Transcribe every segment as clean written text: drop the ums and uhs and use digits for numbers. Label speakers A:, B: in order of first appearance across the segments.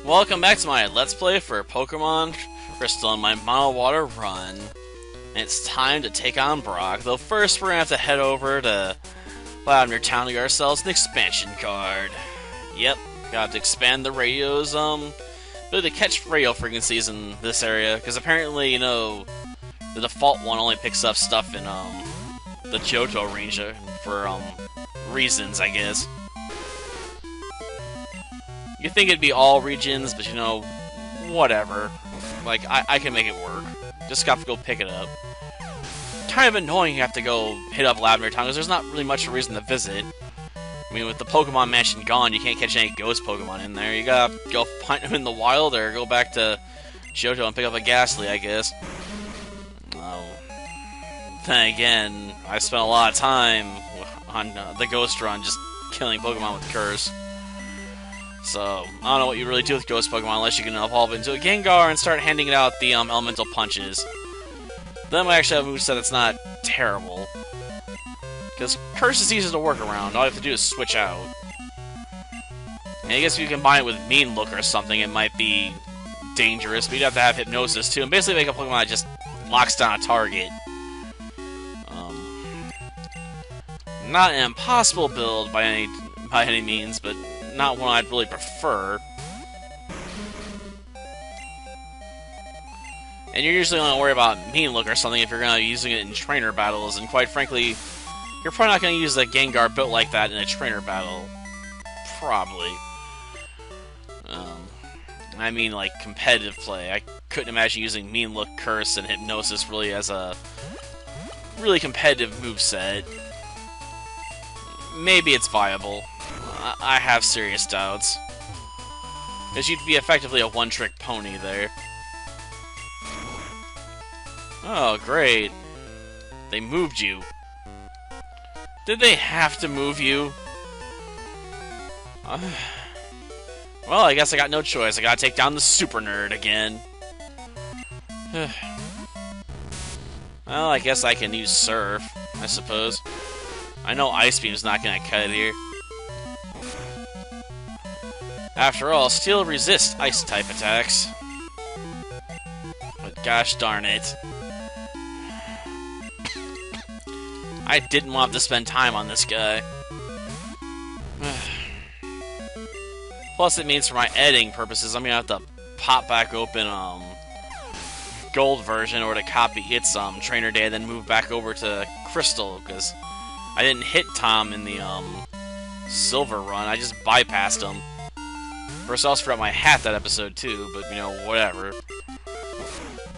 A: Welcome back to my Let's Play for Pokemon Crystal and my Mono Water run. And it's time to take on Brock, though first we're gonna have to head over to Lavender Town to get ourselves an expansion card. Yep, got to expand the radio's, ability to catch radio frequencies in this area, because apparently, you know, the default one only picks up stuff in, the Johto range for, reasons, I guess. You'd think it'd be all regions, but you know, whatever. Like, I can make it work. Just got to go pick it up. Kind of annoying you have to go hit up Lavender Town, because there's not really much of a reason to visit. I mean, with the Pokemon Mansion gone, you can't catch any ghost Pokemon in there. You gotta go find them in the wild, or go back to Johto and pick up a Ghastly, I guess. Then again, I spent a lot of time on the Ghost Run just killing Pokemon with Curse. So, I don't know what you really do with Ghost Pokemon unless you can evolve into a Gengar and start handing it out the Elemental Punches. Then we actually have a moveset that's not terrible. Because Curse is easy to work around, all you have to do is switch out. And I guess if you combine it with Mean Look or something, it might be dangerous, but you'd have to have Hypnosis too, and basically make a Pokemon that just locks down a target. Not an impossible build by any means, but not one I'd really prefer. And you're usually going to worry about Mean Look or something if you're going to be using it in trainer battles, and quite frankly, you're probably not going to use a Gengar built like that in a trainer battle. Probably. I mean, like, competitive play. I couldn't imagine using Mean Look, Curse, and Hypnosis really as a really competitive moveset. Maybe it's viable. I have serious doubts. Because you'd be effectively a one-trick pony there. Oh, great. They moved you. Did they have to move you? Well, I guess I got no choice. I gotta take down the Super Nerd again. Well, I guess I can use Surf, I suppose. I know Ice Beam's not gonna cut it here. After all, Steel resists Ice-type attacks. But gosh darn it. I didn't want to spend time on this guy. Plus, it means for my editing purposes, I'm gonna have to pop back open, Gold version or to copy its, Trainer Day and then move back over to Crystal, because I didn't hit Tom in the, Silver run, I just bypassed him. First, I also forgot my hat that episode, too, but, you know, whatever.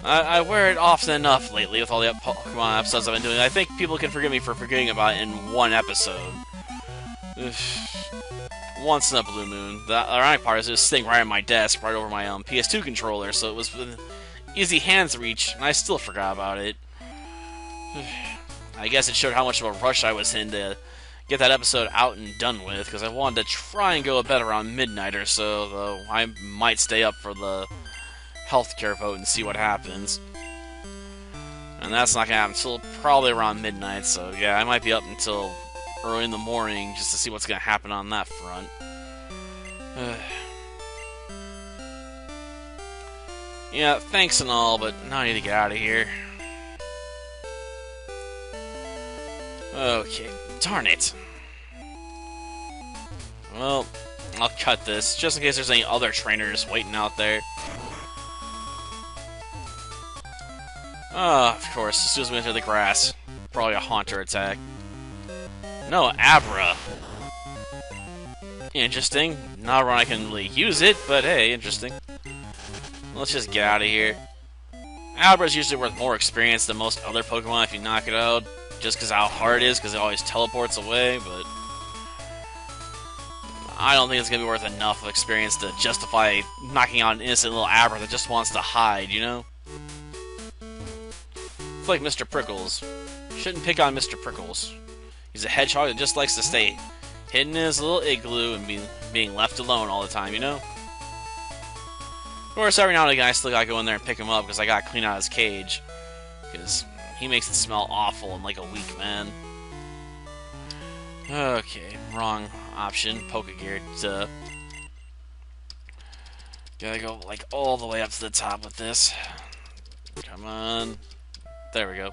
A: I wear it often enough lately with all the Pokemon episodes I've been doing. I think people can forgive me for forgetting about it in one episode. Once in a blue moon. The ironic part is it was sitting right on my desk, right over my PS2 controller, so it was within easy hands reach, and I still forgot about it. I guess it showed how much of a rush I was in to get that episode out and done with, because I wanted to try and go to bed around midnight or so, though I might stay up for the healthcare vote and see what happens. And that's not gonna happen until probably around midnight, so yeah, I might be up until early in the morning just to see what's gonna happen on that front. Yeah, thanks and all, but now I need to get out of here. Okay, darn it. Well, I'll cut this, just in case there's any other trainers waiting out there. Oh, of course, as soon as we enter the grass. Probably a Haunter attack. No, Abra. Interesting. Not when I can really use it, but hey, interesting. Let's just get out of here. Abra's usually worth more experience than most other Pokemon if you knock it out. Just because how hard it is, because it always teleports away, but I don't think it's going to be worth enough of experience to justify knocking out an innocent little Abra that just wants to hide, you know? It's like Mr. Prickles. Shouldn't pick on Mr. Prickles. He's a hedgehog that just likes to stay hidden in his little igloo and being left alone all the time, you know? Of course, every now and again I still gotta go in there and pick him up because I gotta clean out his cage. Because he makes it smell awful in like a week, man. Okay, wrong option. Pokegear. Gotta go, like, all the way up to the top with this. Come on. There we go.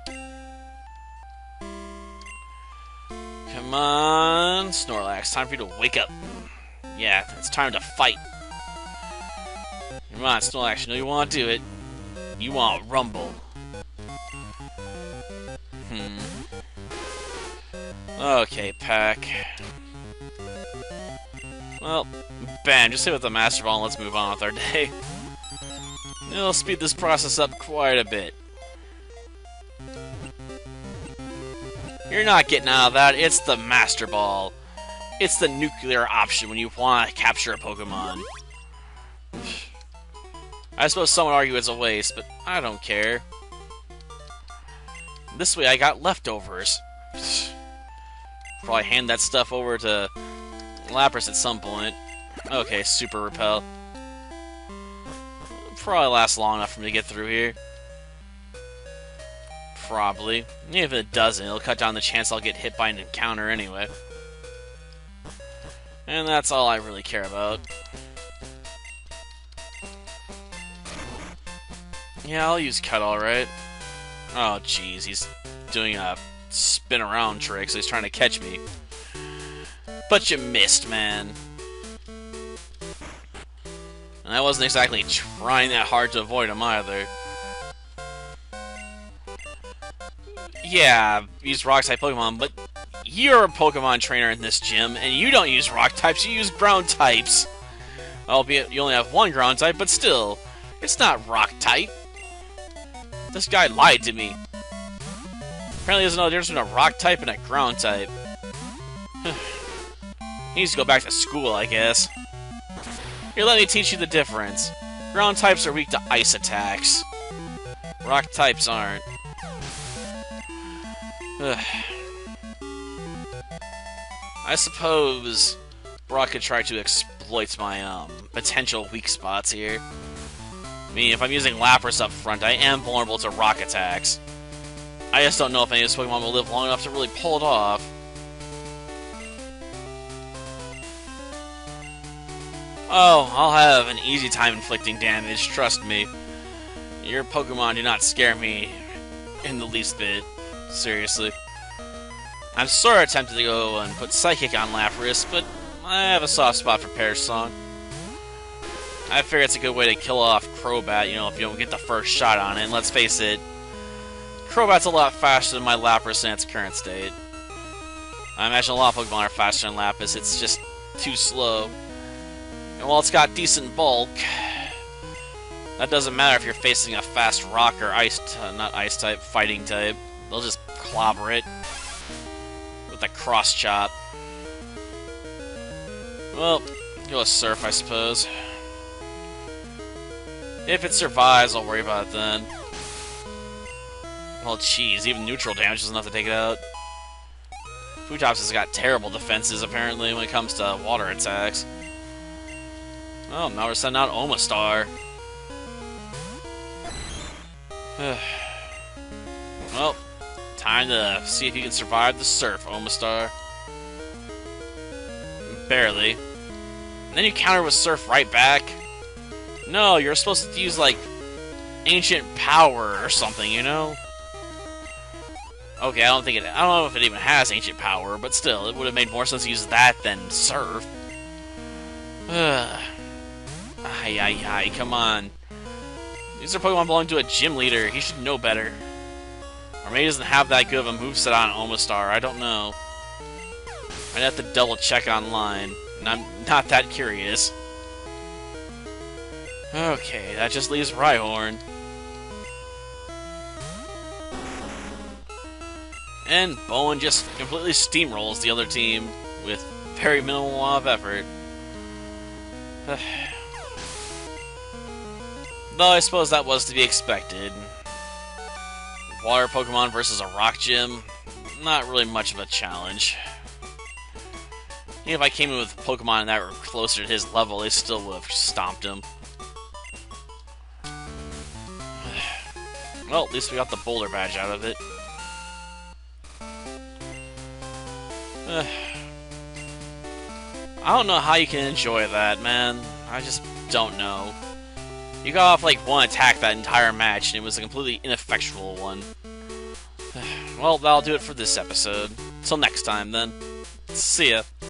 A: Come on, Snorlax. Time for you to wake up. Yeah, it's time to fight. Come on, Snorlax. You know you want to do it. You want Rumble. Okay, Pack. Well, bam, just hit with the Master Ball and let's move on with our day. It'll speed this process up quite a bit. You're not getting out of that, it's the Master Ball. It's the nuclear option when you want to capture a Pokemon. I suppose some would argue it's a waste, but I don't care. This way I got leftovers. Probably hand that stuff over to Lapras at some point. Okay, Super Repel. Probably last long enough for me to get through here. Probably. Even if it doesn't, it'll cut down the chance I'll get hit by an encounter anyway. And that's all I really care about. Yeah, I'll use Cut, alright. Oh, jeez, he's doing a spin around trick, so he's trying to catch me. But you missed, man. And I wasn't exactly trying that hard to avoid him either. Yeah, use Rock-type Pokemon, but you're a Pokemon trainer in this gym, and you don't use Rock types, you use Ground types. Albeit you only have one Ground type, but still, it's not Rock type. This guy lied to me. Apparently there's no difference between a Rock type and a Ground type. He needs to go back to school, I guess. Here, let me teach you the difference. Ground types are weak to ice attacks. Rock types aren't. I suppose Brock could try to exploit my potential weak spots here. I mean, if I'm using Lapras up front, I am vulnerable to rock attacks. I just don't know if any of this Pokemon will live long enough to really pull it off. Oh, I'll have an easy time inflicting damage, trust me. Your Pokemon do not scare me in the least bit. Seriously. I'm sort of tempted to go and put Psychic on Lapras, but I have a soft spot for Pear's Song. I figure it's a good way to kill off Crobat, you know, if you don't get the first shot on it. And let's face it, Crobat's a lot faster than my Lapras in its current state. I imagine a lot of Pokemon are faster than Lapras, it's just too slow. And while it's got decent bulk, that doesn't matter if you're facing a fast rock or ice, not ice type, fighting type. They'll just clobber it with a cross chop. Well, go with Surf, I suppose. If it survives, I'll worry about it then. Well, jeez, even neutral damage is enough to take it out. Futops has got terrible defenses, apparently, when it comes to water attacks. Oh, now we're sending out Omastar. Well, time to see if you can survive the Surf, Omastar. Barely. And then you counter with Surf right back. No, you're supposed to use, like, Ancient Power or something, you know? Okay, I don't know if it even has Ancient Power, but still, it would have made more sense to use that than Surf. Ay, come on. These are Pokemon belonging to a gym leader. He should know better. Or maybe he doesn't have that good of a moveset on Omastar. I don't know. I'd have to double check online, and I'm not that curious. Okay, that just leaves Rhyhorn. And Bowen just completely steamrolls the other team with very minimal amount of effort. Though I suppose that was to be expected. Water Pokemon versus a rock gym, not really much of a challenge. Even if I came in with Pokemon that were closer to his level, they still would have stomped him. Well, at least we got the Boulder Badge out of it. I don't know how you can enjoy that, man. I just don't know. You got off like one attack that entire match, and it was a completely ineffectual one. Well, that'll do it for this episode. Till next time, then. See ya.